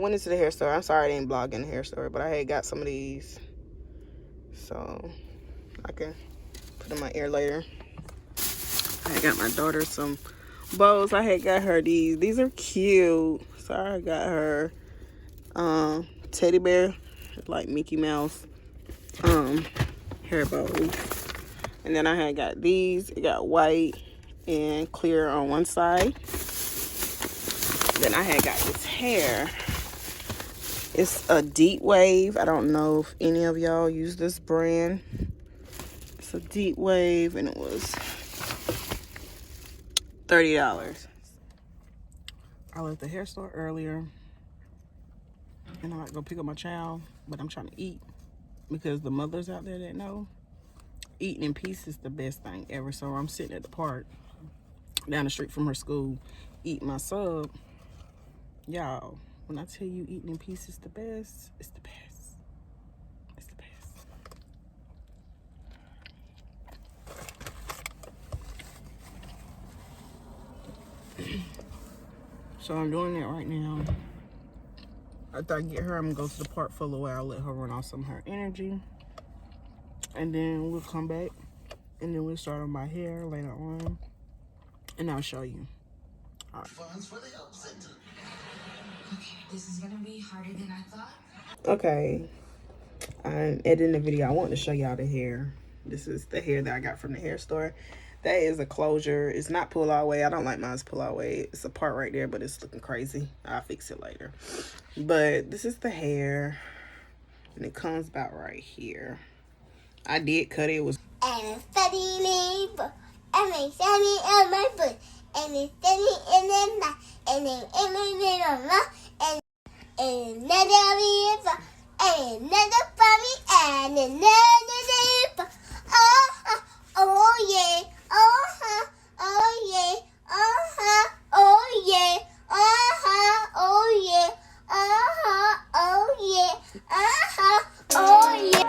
went into the hair store. I'm sorry I didn't vlog in the hair store, but I had got some of these. So I can put in my ear later. I got my daughter some bows. I had got her these. These are cute. So I got her teddy bear, like Mickey Mouse hair bows. And then I had got these. It got white and clear on one side. Then I had got this hair. It's a deep wave. I don't know if any of y'all use this brand. It's a deep wave and it was $30. I left the hair store earlier and I'm about to go pick up my child, but I'm trying to eat because the mothers out there that know, eating in peace is the best thing ever. So I'm sitting at the park down the street from her school, eating my sub. Y'all, when I tell you eating in peace is the best, it's the best. It's the best. So I'm doing that right now. After I get her, I'm gonna go to the park for a little while, let her run off some of her energy. And then we'll come back and then we'll start on my hair later on. And I'll show you. All right. Okay, this is gonna be harder than I thought. Okay, I'm editing the video. I want to show y'all the hair. This is the hair that I got from the hair store. That is a closure. It's not pull all way. I don't like mine's pull all way. It's a part right there, but it's looking crazy. I'll fix it later. But this is the hair, and it comes about right here. I did cut it. It was. And it's sunny leaf, and it's sunny in my foot, and it's sunny in the night, and it's in my little mouth, and another leaf, and another funny, and another leaf. Oh yeah, oh yeah, oh yeah, oh yeah, oh yeah, oh yeah.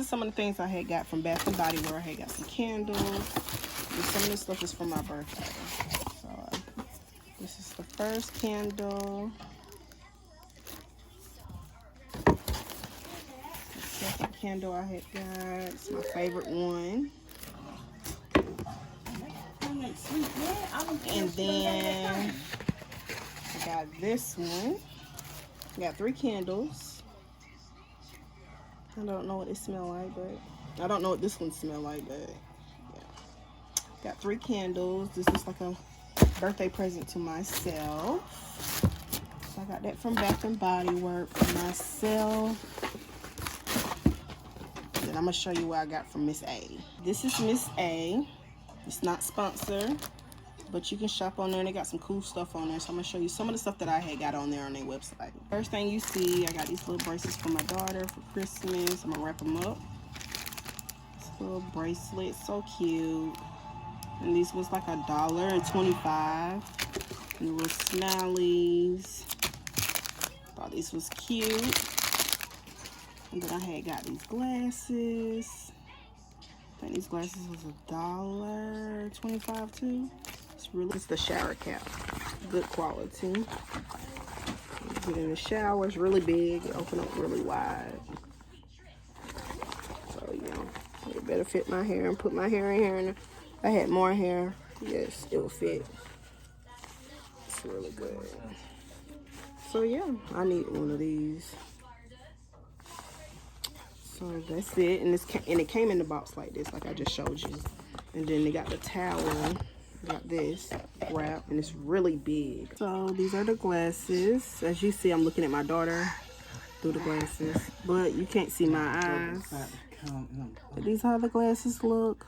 Some of the things I had got from Bath and Body Works. I had got some candles. And some of this stuff is from my birthday. So this is the first candle. The second candle I had got. It's my favorite one. And then I got this one. I got 3 candles. I don't know what they smell like, but I don't know what this one smells like, but yeah. Got 3 candles. This is like a birthday present to myself. So I got that from Bath and Body Works for myself. Then I'm gonna show you what I got from Miss A. This is Miss A. It's not sponsored, but you can shop on there and they got some cool stuff on there. So I'm gonna show you some of the stuff that I had got on there on their website. First thing you see, I got these little bracelets for my daughter for Christmas. I'm gonna wrap them up. This little bracelet, so cute. And these was like $1.25. And little smileys. Thought these was cute. And then I had got these glasses. I think these glasses was $1.25 too. It's the shower cap, good quality. You get in the shower, it's really big, it open up really wide. So yeah, better fit my hair and put my hair in here. And if I had more hair, yes, it would fit. It's really good. So yeah, I need one of these. So that's it, and it came in the box like this, like I just showed you. And then they got the towel, got this wrap, and it's really big. So these are the glasses. As you see, I'm looking at my daughter through the glasses, but you can't see my eyes. But these are how the glasses look.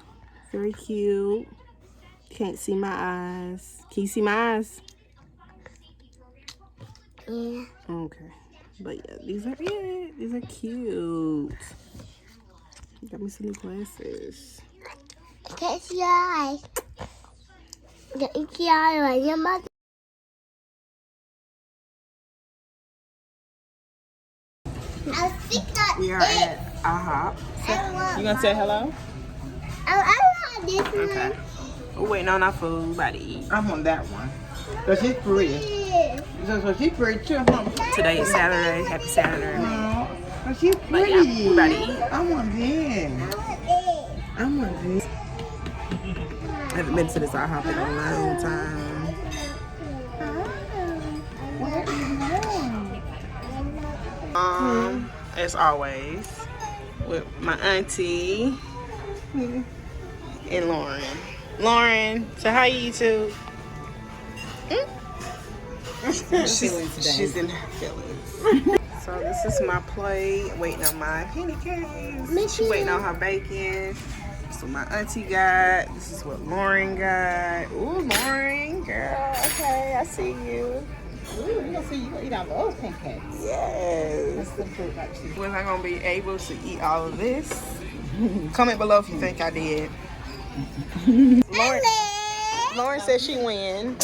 Very cute. Can't see my eyes. Can you see my eyes? Yeah. Okay. But yeah, these are it. These are cute. Got me some new glasses. Can't see your eyes. Can't see your eyes. Your mother. I think that's We are it. at IHOP. I want You gonna say hello? I want this Okay. We're waiting on our food. About to eat. I want that one. Because it's pretty. one. So she's pretty too, huh? Today is Saturday. Happy Saturday. No. But she's But yeah, pretty. we about to eat. I want this. I want this. I haven't been to this IHOP in a long time. What is more? As always, with my auntie and Lauren. Lauren, so how you two? She's in her feelings. So this is my plate, waiting on my pancakes. She waiting on her bacon. This is what my auntie got. This is what Lauren got. Ooh, Lauren, girl. Okay, I see you. Ooh, you gonna see you eat all those pancakes. Yes. That's the fruit like she. Was I gonna be able to eat all of this? Comment below if you think I did. Lauren said she win.